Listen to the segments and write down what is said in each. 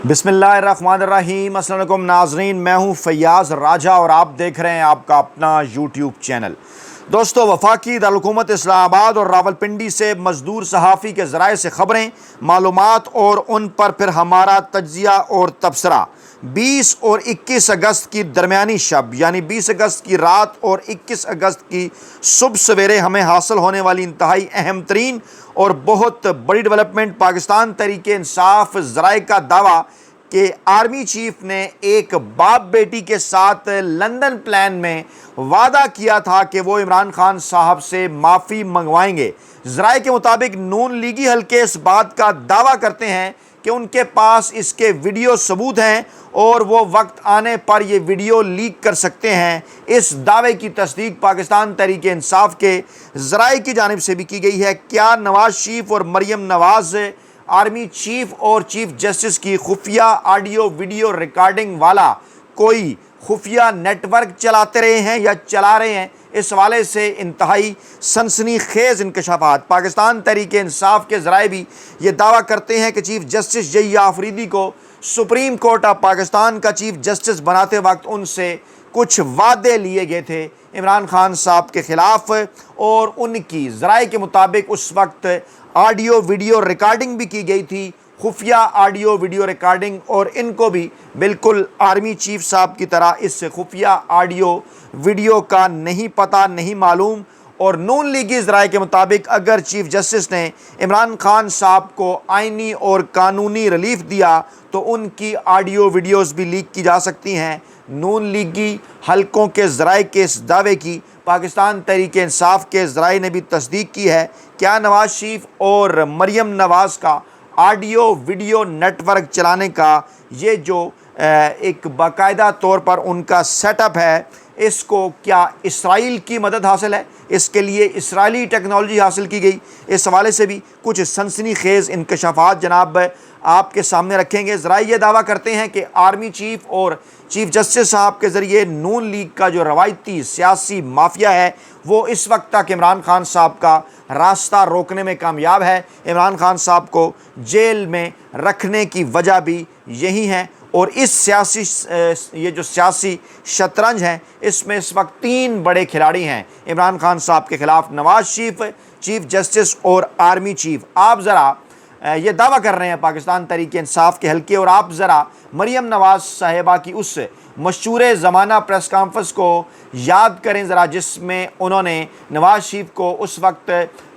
बिस्मिल्लाहिर्रहमानिर्रहीम। अस्सलाम वालेकुम नाज़रीन, मैं हूं फैयाज़ राजा और आप देख रहे हैं आपका अपना यूट्यूब चैनल। दोस्तों, वफाकी दारुल-हुकूमत इस्लामाबाद और रावलपिंडी से मज़दूर सहाफ़ी के ज़राए से ख़बरें, मालूमात और उन पर फिर हमारा तज्ज़िया और तबसरा। 20 और 21 अगस्त की दरमियानी शब यानी 20 अगस्त की रात और 21 अगस्त की सुबह सवेरे हमें हासिल होने वाली इंतहाई अहम तरीन और बहुत बड़ी डेवलपमेंट पाकिस्तान तहरीक इंसाफ ज़राए का दावा कि आर्मी चीफ ने एक बाप बेटी के साथ लंदन प्लान में वादा किया था कि वो इमरान खान साहब से माफ़ी मंगवाएंगे। ज़राए के मुताबिक नून लीगी हल्के इस बात का दावा करते हैं कि उनके पास इसके वीडियो सबूत हैं और वो वक्त आने पर ये वीडियो लीक कर सकते हैं। इस दावे की तस्दीक पाकिस्तान तहरीक इंसाफ के ज़राए की जानिब से भी की गई है। क्या नवाज शरीफ और मरियम नवाज आर्मी चीफ और चीफ जस्टिस की खुफिया ऑडियो वीडियो रिकॉर्डिंग वाला कोई खुफिया नेटवर्क चलाते रहे हैं या चला रहे हैं? इस हवाले से इंतहाई सनसनीखेज़ इंकशाफात। पाकिस्तान तहरीक इंसाफ के ज़राए भी ये दावा करते हैं कि चीफ जस्टिस जहिया आफरीदी को सुप्रीम कोर्ट ऑफ पाकिस्तान का चीफ जस्टिस बनाते वक्त उनसे कुछ वादे लिए गए थे इमरान खान साहब के ख़िलाफ़, और उनकी ज़राए के मुताबिक उस वक्त ऑडियो वीडियो रिकॉर्डिंग भी की गई थी, खुफिया ऑडियो वीडियो रिकॉर्डिंग, और इनको भी बिल्कुल आर्मी चीफ साहब की तरह इस खुफिया ऑडियो वीडियो का नहीं पता, नहीं मालूम। और नून लीगी ज़राए के मुताबिक अगर चीफ जस्टिस ने इमरान खान साहब को आइनी और कानूनी रिलीफ दिया तो उनकी ऑडियो वीडियोज़ भी लीक की जा सकती हैं। नून लीगी हलकों के ज़राए के इस दावे की पाकिस्तान तहरीक इंसाफ के ज़राए ने भी तस्दीक की है। क्या नवाज शरीफ और मरियम नवाज़ का ऑडियो वीडियो नेटवर्क चलाने का ये जो एक बाकायदा तौर पर उनका सेटअप है, इसको क्या इसराइल की मदद हासिल है? इसके लिए इसराइली टेक्नोलॉजी हासिल की गई? इस हवाले से भी कुछ सनसनीखेज़ इंकशाफात जनाब आपके सामने रखेंगे। ज़रा ये दावा करते हैं कि आर्मी चीफ और चीफ जस्टिस साहब के ज़रिए नून लीग का जो रवायती सियासी माफिया है वो इस वक्त तक इमरान खान साहब का रास्ता रोकने में कामयाब है। इमरान खान साहब को जेल में रखने की वजह भी यही है। और इस सियासी ये जो सियासी शतरंज है इसमें इस वक्त 3 बड़े खिलाड़ी हैं इमरान खान साहब के ख़िलाफ़: नवाज शरीफ, चीफ जस्टिस और आर्मी चीफ। आप ज़रा ये दावा कर रहे हैं पाकिस्तान तहरीक इंसाफ के हल्के, और आप ज़रा मरियम नवाज़ साहिबा की उस मशहूर ज़माना प्रेस कॉन्फ्रेंस को याद करें ज़रा, जिसमें उन्होंने नवाज शरीफ को उस वक्त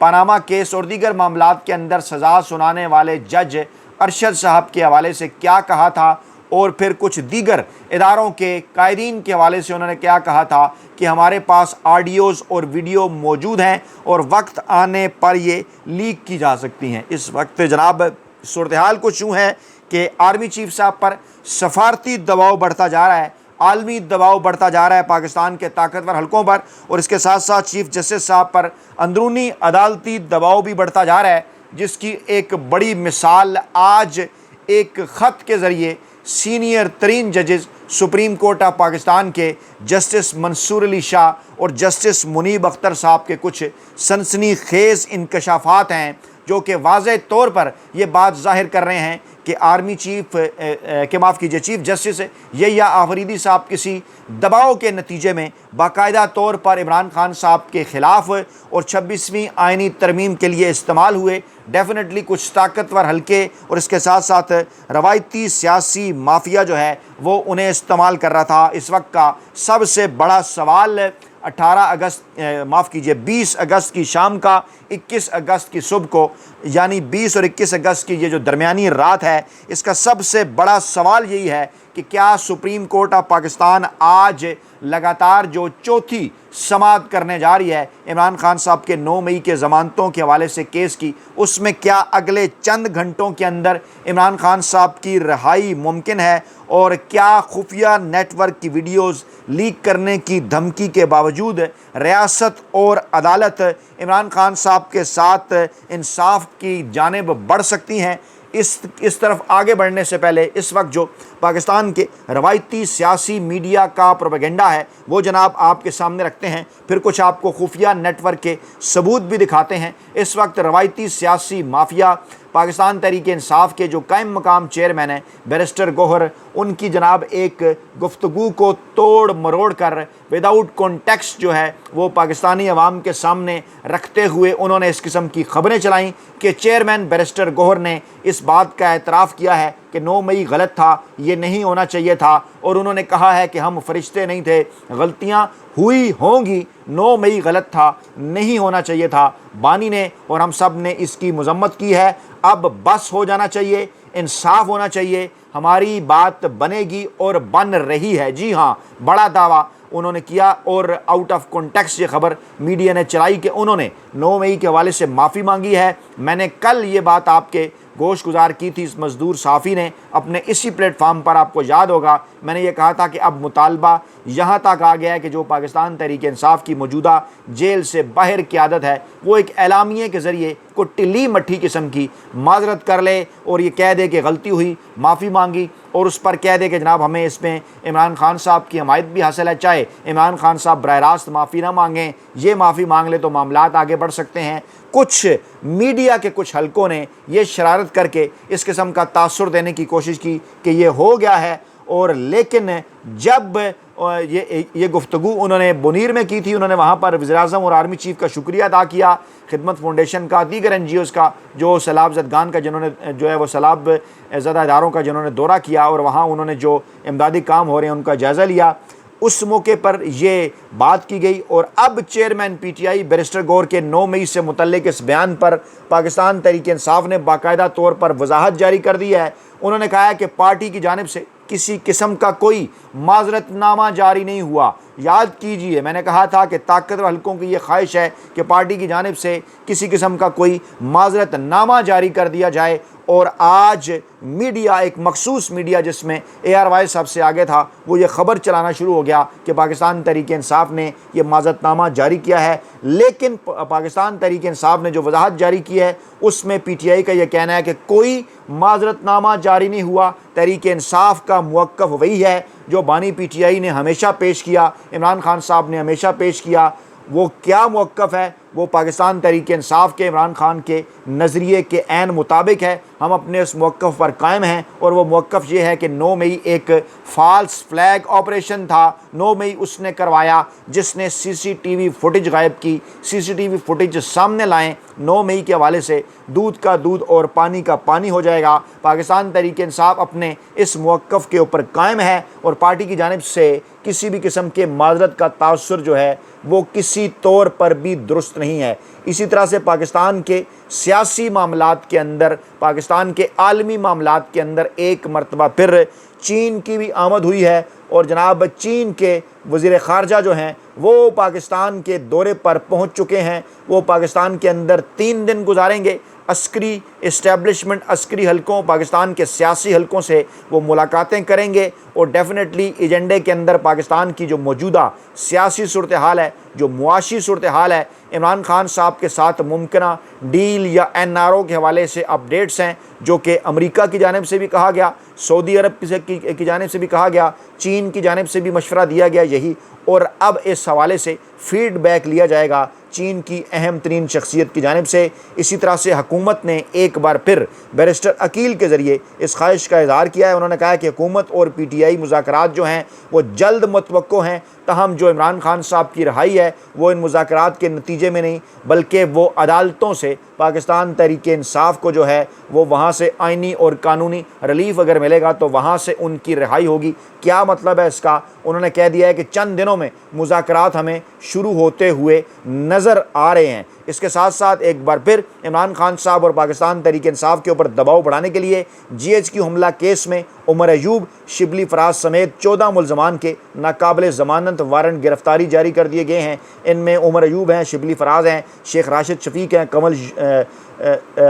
पनामा केस और दीगर मामलात के अंदर सज़ा सुनाने वाले जज अरशद साहब के हवाले से क्या कहा था, और फिर कुछ दीगर इदारों के कायदीन के हवाले से उन्होंने क्या कहा था कि हमारे पास ऑडियोज़ और वीडियो मौजूद हैं और वक्त आने पर ये लीक की जा सकती हैं। इस वक्त जनाब सूरत हाल कुछ यूँ है कि आर्मी चीफ साहब पर सफारती दबाव बढ़ता जा रहा है, आलमी दबाव बढ़ता जा रहा है पाकिस्तान के ताकतवर हलकों पर, और इसके साथ साथ चीफ जस्टिस साहब पर अंदरूनी अदालती दबाव भी बढ़ता जा रहा है, जिसकी एक बड़ी मिसाल आज एक ख़त के ज़रिए सीनियर तरीन जजेस सुप्रीम कोर्ट ऑफ पाकिस्तान के जस्टिस मंसूर अली शाह और जस्टिस मुनीब अख्तर साहब के कुछ सनसनीखेज़ इंकशाफात हैं जो कि वाज़ेह तौर पर यह बात ज़ाहिर कर रहे हैं कि आर्मी चीफ के माफ़ कीजिए चीफ जस्टिस यहिया आफरीदी साहब किसी दबाव के नतीजे में बाकायदा तौर पर इमरान खान साहब के ख़िलाफ़ और 26वीं आइनी तरमीम के लिए इस्तेमाल हुए। डेफिनेटली कुछ ताकतवर हल्के और इसके साथ साथ रवायती सियासी माफिया जो है वो उन्हें इस्तेमाल कर रहा था। इस वक्त का सबसे बड़ा सवाल 18 अगस्त माफ़ कीजिए 20 अगस्त की शाम का 21 अगस्त की सुबह को, यानी 20 और 21 अगस्त की ये जो दरमियानी रात है, इसका सबसे बड़ा सवाल यही है कि क्या सुप्रीम कोर्ट ऑफ पाकिस्तान आज लगातार जो चौथी समाअत करने जा रही है इमरान खान साहब के 9 मई के ज़मानतों के हवाले से केस की, उसमें क्या अगले चंद घंटों के अंदर इमरान खान साहब की रिहाई मुमकिन है? और क्या खुफिया नेटवर्क की वीडियोज़ लीक करने की धमकी के बावजूद रियासत और अदालत इमरान खान साहब के साथ इंसाफ की जानिब बढ़ सकती हैं? इस तरफ आगे बढ़ने से पहले इस वक्त जो पाकिस्तान के रवायती सियासी मीडिया का प्रोपेगेंडा है वो जनाब आपके सामने रखते हैं, फिर कुछ आपको खुफिया नेटवर्क के सबूत भी दिखाते हैं। इस वक्त रवायती सियासी माफिया पाकिस्तान तहरीक इंसाफ के जो कायम मकाम चेयरमैन हैं बैरिस्टर गौहर, उनकी जनाब एक गुफ्तगू को तोड़ मरोड़ कर विदाउट कॉन्टेक्स्ट जो है वो पाकिस्तानी अवाम के सामने रखते हुए उन्होंने इस किस्म की खबरें चलाईं कि चेयरमैन बैरिस्टर गौहर ने इस बात का एतराफ़ किया है कि 9 मई गलत था, ये नहीं होना चाहिए था, और उन्होंने कहा है कि हम फरिश्ते नहीं थे, गलतियाँ हुई होंगी, 9 मई गलत था, नहीं होना चाहिए था। बानी ने और हम सब ने इसकी मजम्मत की है। अब बस हो जाना चाहिए, इंसाफ होना चाहिए, हमारी बात बनेगी और बन रही है। जी हाँ, बड़ा दावा उन्होंने किया और आउट ऑफ कॉन्टेक्स्ट ये खबर मीडिया ने चलाई कि उन्होंने 9 मई के हवाले से माफ़ी मांगी है। मैंने कल ये बात आपके गोश गुजार की थी, इस मजदूर साफ़ी ने अपने इसी प्लेटफार्म पर, आपको याद होगा, मैंने ये कहा था कि अब मुतालबा यहाँ तक आ गया है कि जो पाकिस्तान तहरीक इंसाफ की मौजूदा जेल से बाहर क़यादत है वो एक एलामिये के ज़रिए को टिल्ली मट्ठी किस्म की माजरत कर ले और ये कह दे कि गलती हुई, माफ़ी मांगी, और उस पर कह दे कि जनाब हमें इसमें इमरान खान साहब की हमायत भी हासिल है, चाहे इमरान खान साहब बरह रास्त माफ़ी ना मांगें, ये माफ़ी मांग ले तो मामलात आगे बढ़ सकते हैं। कुछ मीडिया के कुछ हलकों ने ये शरारत करके इस किस्म का तासुर देने की कोशिश की कि ये हो गया है, और लेकिन जब ये गुफ्तगू उन्होंने बुनीर में की थी, उन्होंने वहाँ पर वज़ीर-ए-आज़म और आर्मी चीफ़ का शुक्रिया अदा किया, खिदमत फाउंडेशन का, दीगर NGOs का, जो सैलाब ज़दगान का जिन्होंने जो है वो सैलाब ज़दा इदारों का जिन्होंने दौरा किया और वहाँ उन्होंने जो इमदादी काम हो रहे हैं उनका जायज़ा लिया, उस मौके पर ये बात की गई। और अब चेयरमैन PTI बैरिस्टर गौहर के 9 मई से मुतल्लिक इस बयान पर पाकिस्तान तहरीक इंसाफ ने बाकायदा तौर पर वजाहत जारी कर दी है। उन्होंने कहा है कि पार्टी की जानिब से किसी किस्म का कोई माजरतनामा जारी नहीं हुआ। याद कीजिए, मैंने कहा था कि ताकतवर हलकों की ये ख्वाहिश है कि पार्टी की जानिब से किसी किस्म का कोई माजरतनामा जारी कर दिया जाए, और आज मीडिया, एक मखसूस मीडिया जिसमें ARY साहब से आगे था, वो ये ख़बर चलाना शुरू हो गया कि पाकिस्तान तहरीक इंसाफ ने ये माजरतनामा जारी किया है। लेकिन पाकिस्तान तहरीक इंसाफ ने जो वजाहत जारी की है उसमें PTI का ये कहना है कि कोई माजरतनामा जारी नहीं हुआ। तहरीक इंसाफ का मौक़िफ़ वही है जो बानी PTI ने हमेशा पेश किया, इमरान खान साहब ने हमेशा पेश किया। वो क्या मौक़िफ़ है? वो पाकिस्तान तहरीक इंसाफ के, इमरान खान के नज़रिए के ऐन मुताबिक है। हम अपने उस मौक़िफ़ पर कायम हैं, और वो मौक़िफ़ ये है कि 9 मई एक फ़ाल्स फ्लैग ऑपरेशन था। 9 मई उसने करवाया जिसने CCTV फुटेज गायब की, CCTV फुटेज सामने लाएँ। 9 मई के हवाले से दूध का दूध और पानी का पानी हो जाएगा। पाकिस्तान तहरीक इंसाफ अपने इस मौक़िफ़ के ऊपर कायम है, और पार्टी की जानिब से किसी भी किस्म के माजरत का तासुर जो है वो किसी तौर पर भी दुरुस्त नहीं है। इसी तरह से पाकिस्तान के सियासी मामलात के अंदर, पाकिस्तान के आलमी मामलात के अंदर एक मरतबा फिर चीन की भी आमद हुई है, और जनाब चीन के वज़ीर ख़ारजा जो हैं वो पाकिस्तान के दौरे पर पहुंच चुके हैं। वो पाकिस्तान के अंदर 3 दिन गुजारेंगे। अस्करी इस्टेब्लिशमेंट, अस्करी हलकों, पाकिस्तान के सियासी हलकों से वो मुलाकातें करेंगे, और डेफिनेटली एजेंडे के अंदर पाकिस्तान की जो मौजूदा सियासी सूरत हाल है, जो मुआशी सूरत हाल है, इमरान खान साहब के साथ मुमकिना डील या NRO के हवाले से अपडेट्स हैं, जो कि अमेरिका की जानिब से भी कहा गया, सऊदी अरब की जानिब से भी कहा गया, चीन की जानिब से भी मशवरा दिया गया यही, और अब इस हवाले से फ़ीडबैक लिया जाएगा चीन की अहम तरीन शख्सियत की जानिब से। इसी तरह से हुकूमत ने एक बार फिर बैरिस्टर अकील के ज़रिए इस ख्वाहिश का इज़हार किया है। उन्होंने कहा है कि हुकूमत और PTI मुज़ाकरात जो हैं वो जल्द मुतवक्को हैं, तहम जो इमरान खान साहब की रहाई है वो इन मुज़ाकरात के नतीजे में नहीं, बल्कि वो अदालतों से पाकिस्तान तहरीक इंसाफ को जो है वो वहाँ से आइनी और कानूनी रिलीफ अगर मिलेगा तो वहाँ से उनकी रिहाई होगी। क्या मतलब है इसका? उन्होंने कह दिया है कि चंद दिनों में मुज़ाकरात हमें शुरू होते हुए नज़र आ रहे हैं। इसके साथ साथ एक बार फिर इमरान खान साहब और पाकिस्तान तहरीक इंसाफ के ऊपर दबाव बढ़ाने के लिए GHQ हमला केस में उमर अयूब, शिबली फराज समेत 14 मुलजमान के नाकाबिल ज़मानत वारंट गिरफ्तारी जारी कर दिए गए हैं। इनमें उमर अयूब हैं, शिबली फराज हैं, शेख राशिद शफीक हैं,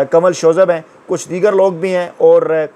कमल शोज़ब हैं, कुछ दीगर लोग भी हैं। और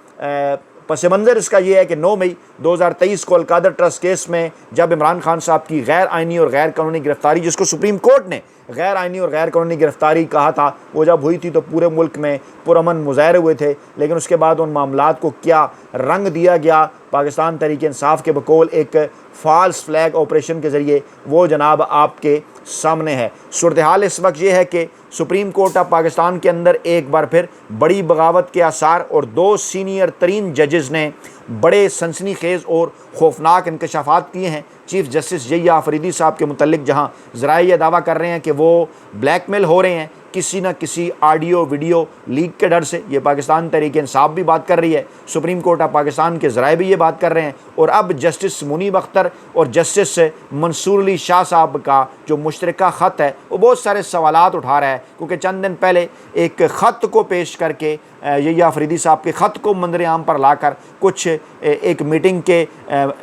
पस मंज़र इसका ये है कि 9 मई 2023 को अलकादर ट्रस्ट केस में जब इमरान खान साहब की गैर आइनी और गैर कानूनी गिरफ्तारी, जिसको सुप्रीम कोर्ट ने गैर आइनी और गैर कानूनी गिरफ्तारी कहा था, वो जब हुई थी तो पूरे मुल्क में पुरअमन मुजाहरे हुए थे। लेकिन उसके बाद उन मामलात को क्या रंग दिया गया, पाकिस्तान तहरीक इंसाफ के बकौल एक फ़ाल्स फ्लैग ऑपरेशन के ज़रिए वो जनाब आपके सामने है। सूरत हाल इस वक्त ये है कि सुप्रीम कोर्ट ऑफ पाकिस्तान के अंदर एक बार फिर बड़ी बगावत के आसार और 2 सीनियर तरीन जजेज़ ने बड़े सनसनीखेज़ और खौफनाक इंकशाफात किए हैं। चीफ़ जस्टिस यहिया अफरीदी साहब के मुतल्लिक जहां ज़राए यह दावा कर रहे हैं कि वो ब्लैकमेल हो रहे हैं किसी न किसी ऑडियो वीडियो लीक के डर से, ये पाकिस्तान तहरीक इंसाफ भी बात कर रही है, सुप्रीम कोर्ट ऑफ पाकिस्तान के ज़राए भी ये बात कर रहे हैं, और अब जस्टिस मुनीब अख्तर और जस्टिस मंसूर अली शाह साहब का जो मुश्तरका ख़त है वो बहुत सारे सवालात उठा रहा है, क्योंकि चंद दिन पहले एक ख़त को पेश करके यहिया अफरीदी साहब के ख़त को मंजर आम पर लाकर कुछ एक मीटिंग के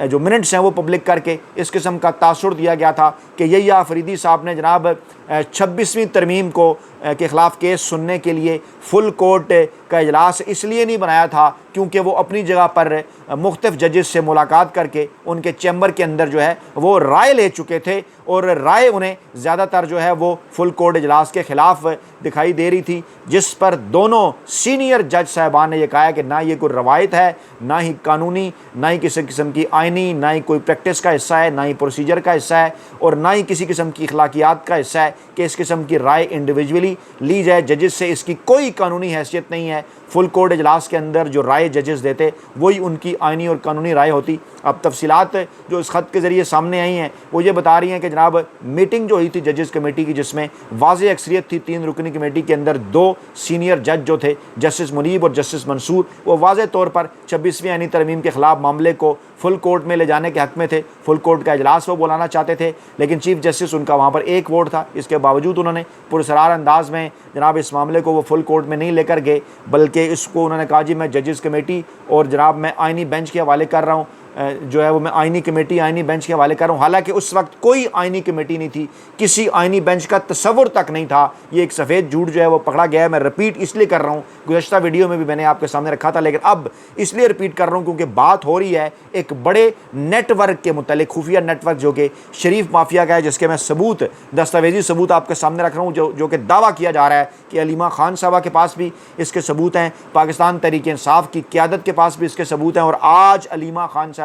जो मिनट्स हैं वो पब्लिक करके इस किस्म का तासुर दिया गया था कि यहिया अफरीदी साहब ने जनाब 26वीं तरमीम को के ख़िलाफ़ केस सुनने के लिए फुल कोर्ट का इजलास इसलिए नहीं बनाया था क्योंकि वो अपनी जगह पर मुख्तलिफ जजेस से मुलाकात करके उनके चैम्बर के अंदर जो है वो राय ले चुके थे, और राय उन्हें ज़्यादातर जो है वो फुल कोर्ट इजलास के ख़िलाफ़ दिखाई दे रही थी, जिस पर दोनों सीनियर जज साहबान ने यह कहा कि ना ये कोई रवायत है, ना ही कानूनी, ना ही किसी किस्म की आइनी, ना ही कोई प्रैक्टिस का हिस्सा है, ना ही प्रोसीजर का हिस्सा है, और ना ही किसी किस्म की अखलाकियात का हिस्सा है कि इस किस्म की राय इंडिविजुअली ली जाए। जजेस से इसकी कोई कानूनी हैसियत नहीं है। फुल कोर्ट इजलास के अंदर जो राय जजेस देते वही उनकी आइनी और कानूनी राय होती। अब तफसीलात जो इस ख़त के ज़रिए सामने आई हैं वो ये बता रही हैं कि जनाब मीटिंग जो हुई थी जजेस कमेटी की, जिसमें वाज़ेह अक्सरियत थी 3 रुकनी कमेटी के अंदर 2 सीनियर जज जो थे जस्टिस मुनीब और जस्टिस मंसूर, वो वाज़ेह तौर पर 26वीं आइनी तरमीम के ख़िलाफ़ मामले को फुल कोर्ट में ले जाने के हक़ में थे। फुल कोर्ट का इजलास वो बुलाना चाहते थे, लेकिन चीफ़ जस्टिस उनका वहाँ पर एक वोट था। इसके बावजूद उन्होंने पुरसरार अंदाज में जनाब इस मामले को वो फुल कोर्ट में नहीं लेकर गए, बल्कि इसको उन्होंने कहा जी मैं जजेस कमेटी और जनाब मैं आइनी बेंच के हवाले कर रहा हूँ, जो है वो मैं आइनी कमेटी आइनी बेंच के हवाले कर रहा हूँ। हालांकि उस वक्त कोई आइनी कमेटी नहीं थी, किसी आइनी बेंच का तस्वुर तक नहीं था। ये एक सफ़ेद झूठ जो है वो पकड़ा गया है। मैं रिपीट इसलिए कर रहा हूँ, गुज़श्ता वीडियो में भी मैंने आपके सामने रखा था, लेकिन अब इसलिए रिपीट कर रहा हूँ क्योंकि बात हो रही है एक बड़े नेटवर्क के मुतालिक, खुफिया नेटवर्क जो कि शरीफ माफिया का है, जिसके मैं सबूत, दस्तावेजी सबूत आपके सामने रख रहा हूँ, जो कि दावा किया जा रहा है कि अलीमा खान साहबा के पास भी इसके सबूत हैं, पाकिस्तान तहरीक इंसाफ की क़यादत के पास भी इसके सबूत हैं, और आज अलीमा खान साहबा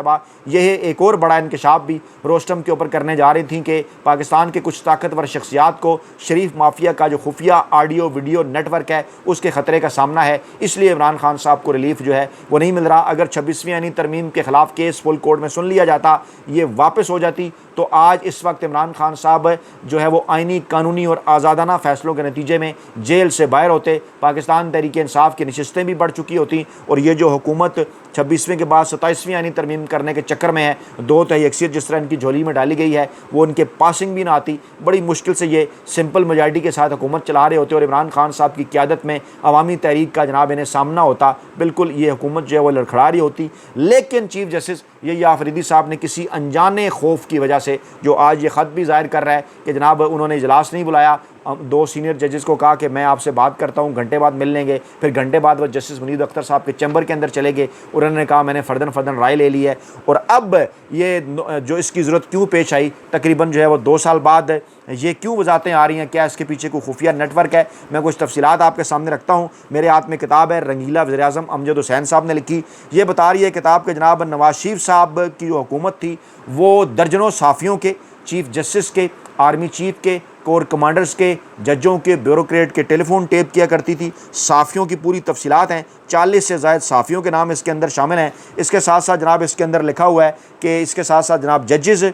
यह एक और बड़ा इंकशाफ भी रोस्टम के ऊपर करने जा रही थी कि पाकिस्तान के कुछ ताकतवर शख्सियात को शरीफ माफिया का जो खुफिया ऑडियो वीडियो नेटवर्क है उसके ख़तरे का सामना है। इसलिए इमरान खान साहब को रिलीफ जो है वो नहीं मिल रहा। अगर 26वीं आइनी तरमीम के ख़िलाफ़ केस फुल कोर्ट में सुन लिया जाता, ये वापस हो जाती, तो आज इस वक्त इमरान खान साहब जो है वो आइनी, कानूनी और आज़ादाना फ़ैसलों के नतीजे में जेल से बाहर होते, पाकिस्तान तहरीक इंसाफ की नशिस्तें भी बढ़ चुकी होती, और ये जो हुकूमत 26वें के बाद 27वीं आइनी तरमीम करने के चक्कर में है, 2 तिहाई अक्सरियत जिस तरह इनकी झोली में डाली गई है वो इनके पासिंग भी ना आती, बड़ी मुश्किल से ये सिंपल मेजॉरिटी के साथ हुकूमत चला रहे होते और इमरान खान साहब की क़यादत में अवामी तहरीक का जनाब इन्हें सामना होता, बिल्कुल ये हुकूमत जो है वो लड़खड़ा रही होती। लेकिन चीफ़ जस्टिस यहिया अफरीदी साहब ने किसी अनजाने खौफ की वजह से, जो आज ये ख़त भी ज़ाहिर कर रहा है कि जनाब उन्होंने इजलास नहीं बुलाया, 2 सीनियर जजेस को कहा कि मैं आपसे बात करता हूँ, घंटे बाद मिल लेंगे, फिर घंटे बाद वह जस्टिस मुनीब अख्तर साहब के चैम्बर के अंदर चले गए, उन्होंने कहा मैंने फ़र्दन राय ले ली है। और अब ये जो इसकी ज़रूरत क्यों पेश आई, तकरीबन जो है वो 2 साल बाद ये क्यों वजाहतें आ रही हैं, क्या इसके पीछे कोई खुफिया नेटवर्क है, मैं कुछ तफसीलात आपके सामने रखता हूँ। मेरे हाथ में किताब है, रंगीला वज़ीर-ए-आज़म अमजद हुसैन साहब ने लिखी। ये बता रही है किताब के जनाब नवाज शरीफ साहब की जो हुकूमत थी वो दर्जनों साफ़ियों के, चीफ़ जस्टिस के, आर्मी चीफ़ के, कोर कमांडर्स के, जजों के, ब्यूरोक्रेट के टेलीफोन टेप किया करती थी। साफ़ियों की पूरी तफसीलात हैं, 40 से ज़ायद साफ़ियों के नाम इसके अंदर शामिल हैं। इसके साथ साथ जनाब इसके अंदर लिखा हुआ है कि इसके साथ साथ जनाब जजेज़,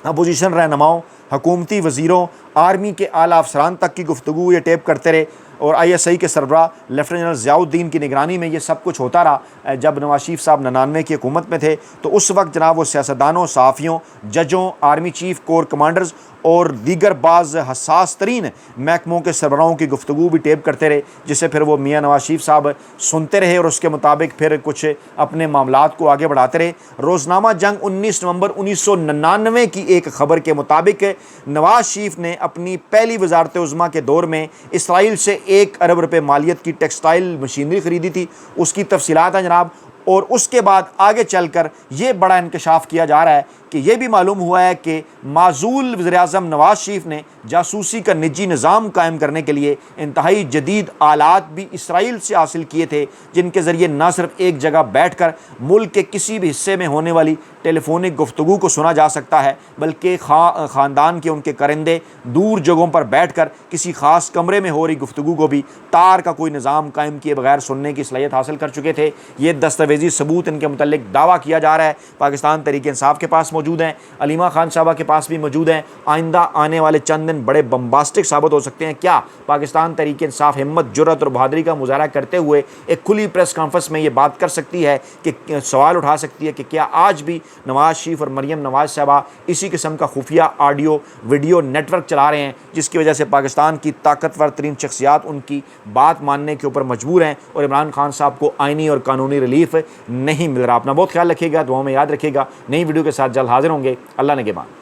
अपोजिशन रहनुमाओं, हुकूमती वज़ीरों, आर्मी के आला अफसरान तक की गुफ्तगू ये टेप करते रहे, और ISI के सरबराह लेफ्टिनेंट जनरल ज़ियाउद्दीन की निगरानी में ये सब कुछ होता रहा। जब नवाज शरीफ साहब 99 की हुकूमत में थे तो उस वक्त जनाब वो सियासतदानों, सहाफ़ियों, जजों, आर्मी चीफ़, कोर कमांडर्स और दीगर बाज़ हसास तरीन महकमों के सरबराहों की गुफ्तगू भी टेप करते रहे, जिसे फिर वो मियाँ नवाज शरीफ साहब सुनते रहे और उसके मुताबिक फिर कुछ अपने मामलात को आगे बढ़ाते रहे। रोज़नामा जंग 19 नवंबर 1999 की एक ख़बर के मुताबिक नवाज शरीफ ने अपनी पहली वज़ारत उज़्मा के दौर में इसराइल से 1 अरब रुपए मालियत की टेक्सटाइल मशीनरी ख़रीदी थी। उसकी तफसीलात हैं जनाब, और उसके बाद आगे चलकर ये बड़ा इंकशाफ किया जा रहा है कि ये भी मालूम हुआ है कि माजूल वज़ीर-ए-आज़म नवाज शरीफ ने जासूसी का निजी निज़ाम कायम करने के लिए इंतहाई जदीद आलात भी इसराइल से हासिल किए थे, जिनके ज़रिए न सिर्फ एक जगह बैठ कर मुल्क के किसी भी हिस्से में होने वाली टेलीफोनिक गुफ्तगू को सुना जा सकता है, बल्कि ख़ानदान के उनके करिंदे दूर जगहों पर बैठकर किसी ख़ास कमरे में हो रही गुफ्तगू को भी तार का कोई निज़ाम कायम किए बगैर सुनने की सलाहियत हासिल कर चुके थे। ये दस्तावेजी सबूत इनके मुतल्लिक दावा किया जा रहा है पाकिस्तान तहरीक इंसाफ के पास मौजूद हैं, अलीमा खान साहबा के पास भी मौजूद हैं। आइंदा आने वाले चंद दिन बड़े बम्बास्टिक साबित हो सकते हैं। क्या पाकिस्तान तहरीक इंसाफ हिम्मत, जुर्रत और बहादुरी का मुजाहरा करते हुए एक खुली प्रेस कॉन्फ्रेंस में ये बात कर सकती है कि सवाल उठा सकती है कि क्या आज भी नवाज शरीफ और मरियम नवाज साहबा इसी किस्म का खुफिया ऑडियो वीडियो नेटवर्क चला रहे हैं, जिसकी वजह से पाकिस्तान की ताकतवर तरीन शख्सियात उनकी बात मानने के ऊपर मजबूर हैं और इमरान खान साहब को आइनी और कानूनी रिलीफ नहीं मिल रहा। अपना बहुत ख्याल रखिएगा, दुआओं में याद रखिएगा। नई वीडियो के साथ जल्द हाजिर होंगे। अल्लाह ने के बाद।